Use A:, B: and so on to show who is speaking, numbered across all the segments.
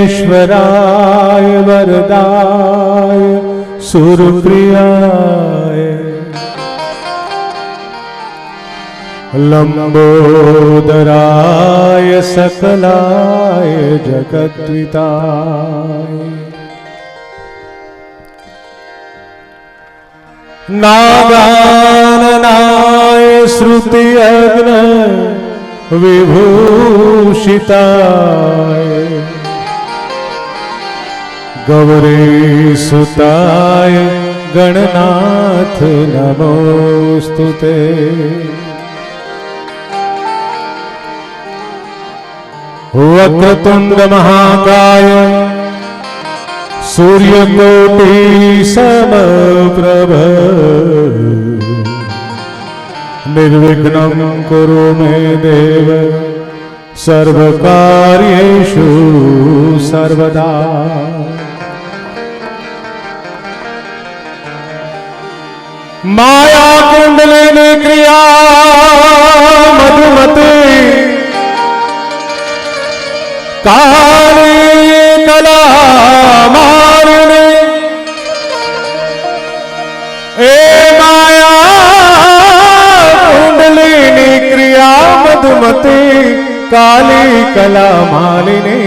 A: विघ्नेश्वराय वरदाय सुरप्रियाय लंबोदराय सकलाय जगद्विताय नागाननाय श्रुति अग्न विभूषिताय गौरीसुताय गणनाथ नमोस्तुते। वक्रतुंड महाकाय सूर्यकोटि समप्रभ निर्विघ्नं कुरु मे देव सर्वकार्येषु सर्वदा। माया कुंडलिनी क्रिया मधुमती काली कला मारिणी ए माया कुंडलिनी क्रिया मधुमती काली कला मालिनी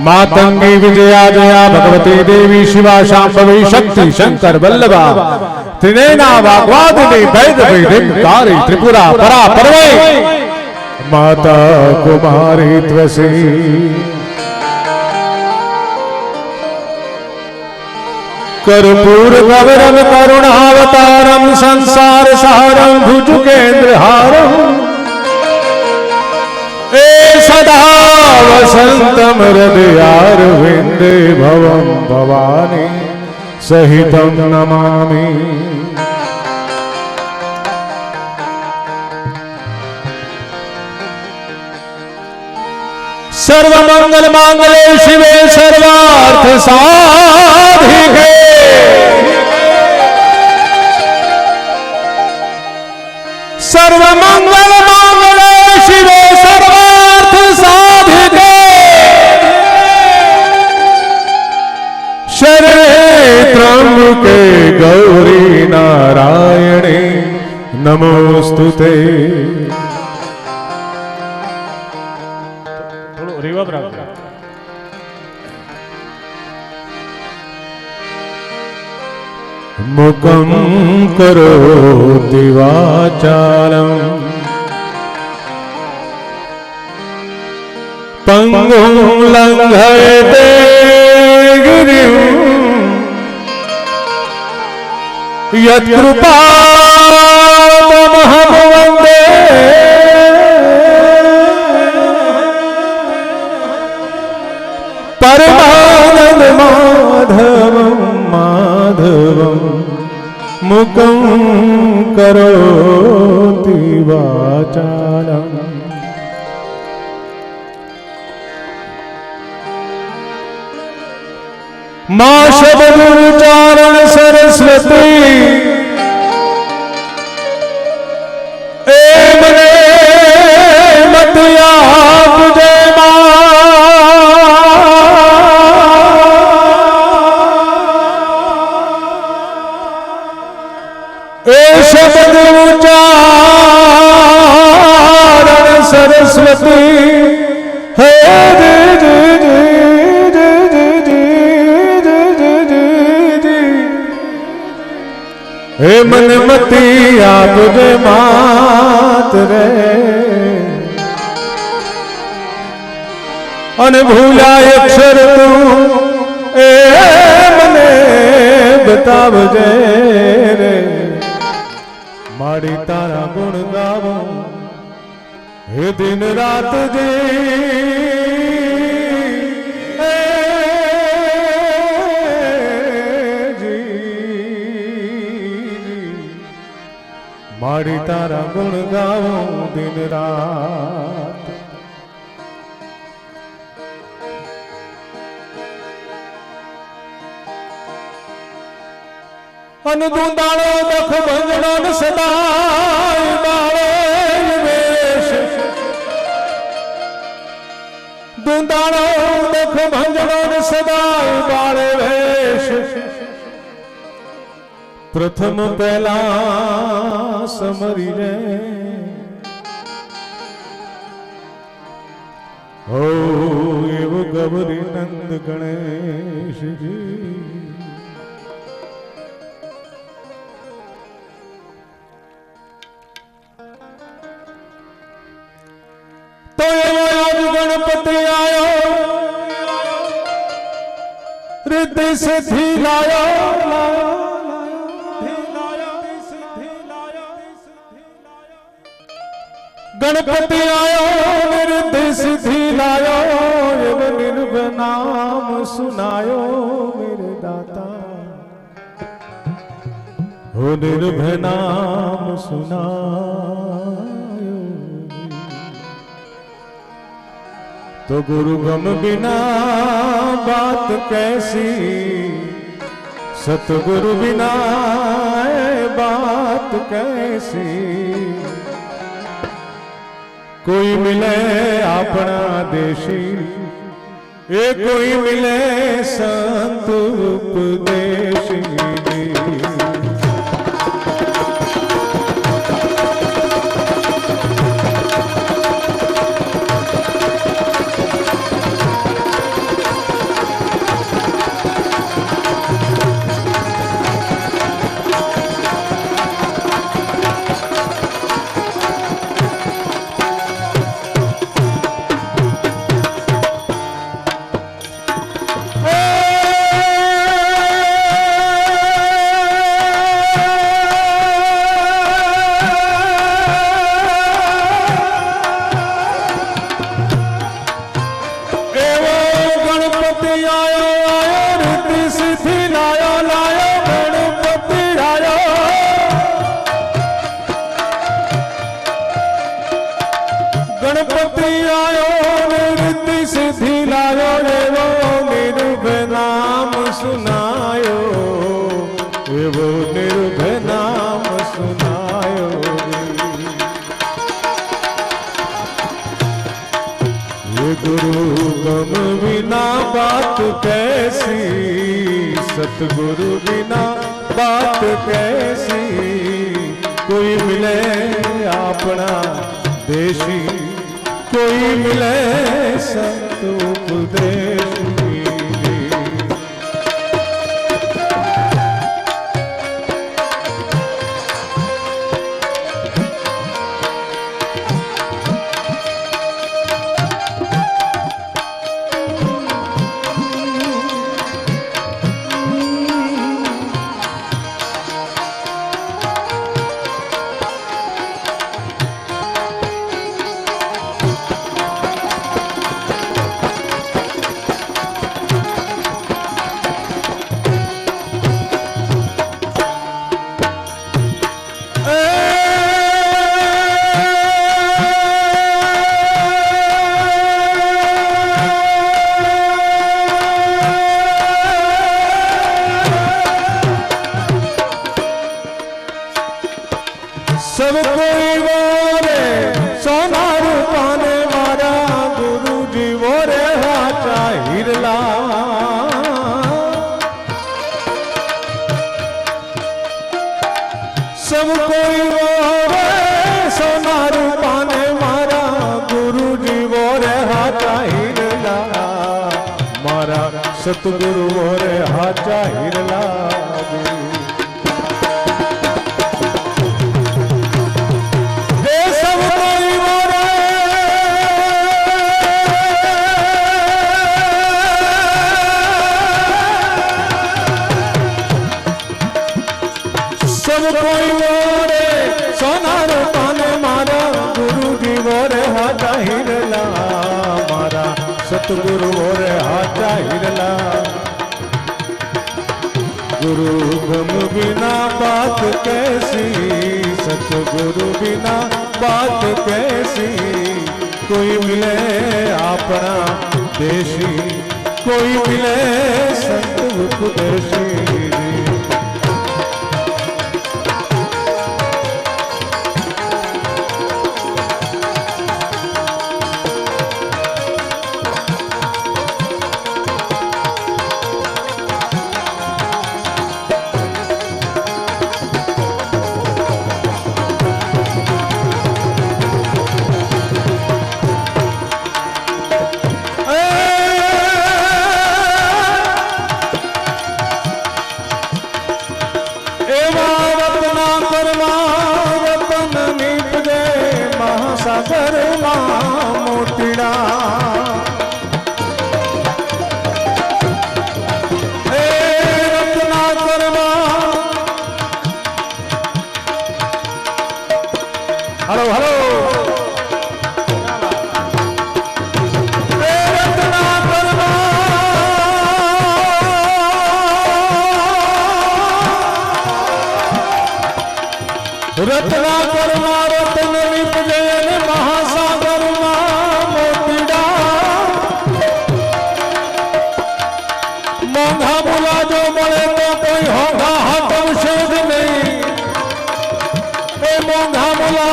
A: मातंगी विजया जया भगवती देवी शिवा शांभवी शक्ति शंकर वल्लभा त्रिनेना वाग्वादिनी वैद वैदिकारी त्रिपुरा परा परमे माता कुमारी त्वसी। कर्पूर गौरम करुणावतारम संसार सारम भुजगेन्द्रहारम ए सदा वसंतम हृदयारविंदे भवं भवानी सहितं नमामि। सर्वमंगल मांगल्ये शिवे सर्वार्थ साधिके सर्वमंगल मांगल्ये शिवे सर्वार्थ साधिके शरणे त्र्यंबके गौरी नारायणे नमोस्तुते। मुखं करोति वाचालं पंगुं लंघयते गिरिं यत्कृपातमहं वन्दे परमानंद माधवं माधवं मुखं करोति वाचालं मां शब्दोच्चारण सरस्वती मने मत आप जय शब्द उच्चारण सरस्वती हे हे मनमती आप जे मात रे अन भूला अक्षर तू ए मने बतावजे रे माड़ी तारा गुण गावो हे दिन रात जी माड़ी तारा गुण गाऊं दिन रात। अन दूंदाड़ो दख भंजड़ो सदाई बाळे वेश, दूंदाड़ो दख भंजड़ो सदाई बाळे वेश। प्रथम पहला समरी रे हो एवं गौरी नंद गणेश जी। तो आज गणपति आयो रिद्धि सिद्धि लायो, गणपति आयो रिद्धि सिद्धि लायो, एवं निर्भय नाम सुनायो मेरे दाता, हो निर्भय नाम सुनायो। तो गुरु गम बिना बात कैसी, सतगुरु बिना बात कैसी। कोई मिले अपना देशी, ए कोई मिले संत उपदेशी। गणपति आयो रिद्धि सिद्धि लायो, एवं निर्भय नाम सुनायो, एवं निर्भय नाम सुनायो। ये गुरु गम बिना बात कैसी, सतगुरु बिना बात कैसी। कोई मिले अपना देशी, कोई मिले संत उपदेशी। सब कोई बोले सोना रूपा ने मारा, गुरु जी बोले हाचा हिरला। सब कोई बोले सोना रूपा ने मारा, गुरु जी बोले हाचा हिरला। मारा सतगुरु बोले हाचा हिरला। सब कोई बोले सोना रूपा ने मारा, गुरु जी बोले हाथा हिरला। मारा सतगुरु बोले हाथा हिरला। गुरु गम बिना बात कैसी, सतगुरु बिना बात कैसी। कोई मिले अपना देशी, कोई मिले संत उपदेशी। सागर मोतीड़ा रत्नाकर हेलो हेलो रत्नाकर रतन निपजयन महासागर मोतीड़ा। मोंघा बुला जो મળે તો કોઈ હોંઘા હાથમ શોધ નહીં। એ મોંઘા बुला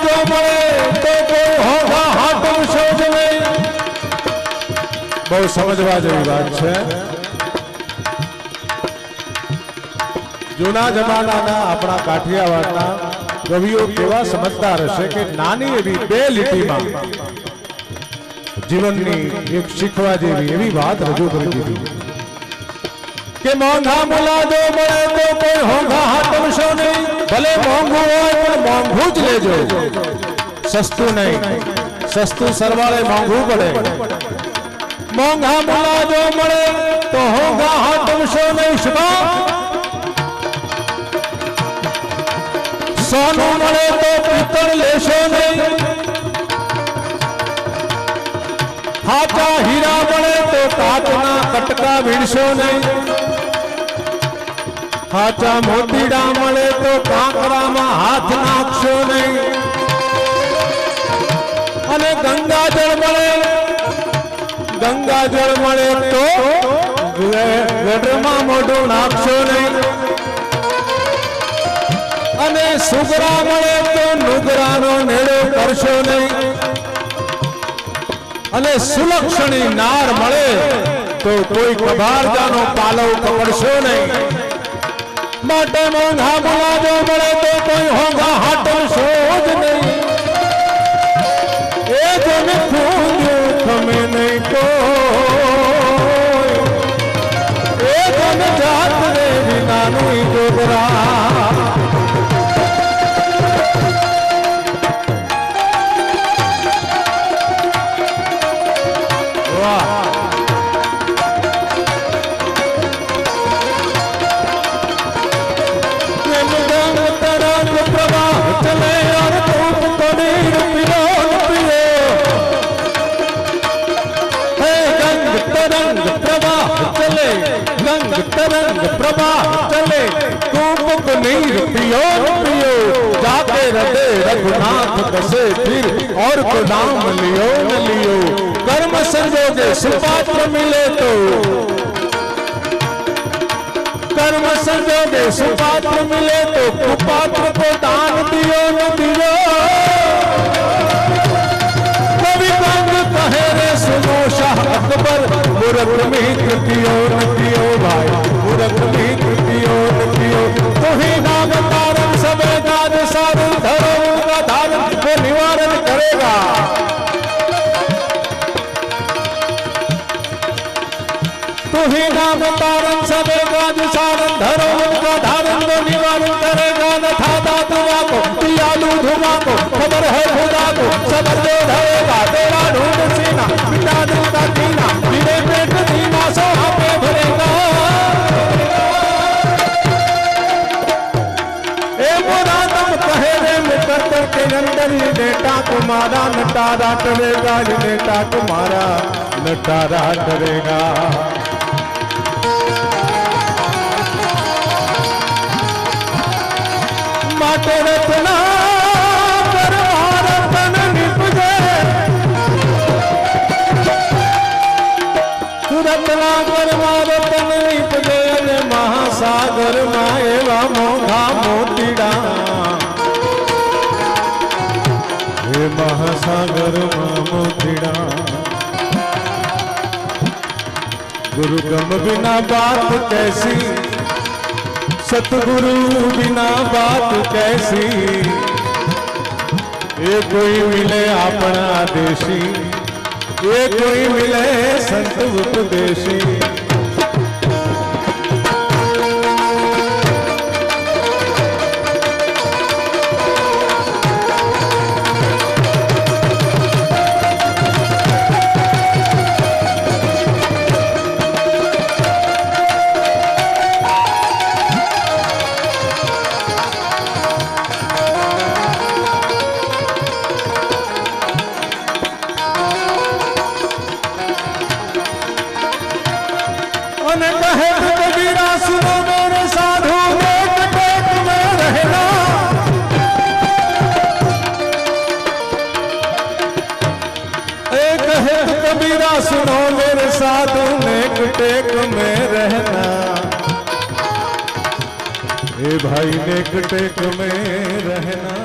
A: જો મળે તો કોઈ હોંઘા હાથમ શોધ નહીં। બહુ સમજવા જેવી વાત છે। જૂના જમાનાના આપણા કાઠિયાવાડના કવિઓ કેવા સમજદાર હશે કે નાની એવી બે લીટીમાં જીવનની એક શીખવા જેવી એવી વાત રજૂ કરી દીધી કે મોંઘા મુલાદો મળે તો કોઈ હોંઘા હાથમશો નહીં। ભલે મોંઘું હોય પણ મોંઘું જ લેજો, સસ્તું નહીં। સસ્તું સરવાળે મોંઘું પડે। મોંઘા મુલાદો મળે તો હોંઘા હાથમશો નહીં। શું सोनू मळे तो पितर लेशो नहीं। हाचा हीरा मळे तो काचना कटका वीड़शो नहीं। हाचा मोतीड़ा मळे तो कांकरा में हाथ नाखशो नहीं। अने गंगाजल मळे तो गडरमा मोढुं नाखशो नहीं। अने सुगरा मळे तो नुगरानो नेड़ो करशो नहीं। अने सुलक्षणी नार मळे तो कोई कबारजानो पालव कपड़शो नहीं। माटे मोंघा मुलादो मळे तो कोई होंघा हाटमशो ज नहीं। ए जन खूंजो खमे नहीं कोई। ए जन जात रे विनानु जोगरा। तरंग प्रवाह चले कूप नीर पियो पियो। जाके हृदय रघुनाथ बसे फिर और को नाम लियो न लियो। कर्म संजोगे सुपात्र मिले तो, कर्म संजोगे सुपात्र मिले तो कुपात्र को दान दियो न दियो। कवि कंग कहे रे सुनो शाह अकबर मूर्ख में कृतियो न कियो। भाई मूर्ख में कृतियो न कियो। तो ही नाम तारन सबे काज साधन धरो उनका धारण वो निवारण करेगा। तो ही नाम तारन सबे काज साधन धरो उनका धारण वो निवारण करेगा। न था दातुआ को पियालू धुआ को खबर है खुदा को सबर जो धरेगा। तेरा ढूंढ सीना पिता दिल का कीना मेरे पेट दीना सो पे भरेगा। ए मोरा दम कहे रे मुकद्दर के अंदर ये बेटा तुम्हारा नटारा करेगा। ये बेटा तुम्हारा नटारा करेगा। माटे रत्ना रतन निपजे रत्ना रतन निपजे અને મહાસાગર માં એવા મોંઘા મોતીડા हे महासागर માં મોતીડા गुरु गम बिना बात कैसी सतगुरु बिना बात कैसी ये कोई मिले अपना देशी ये कोई मिले संत उपदेशी सुनो मेरे साधु नेक टेक में रहना हे भाई नेक टेक में रहना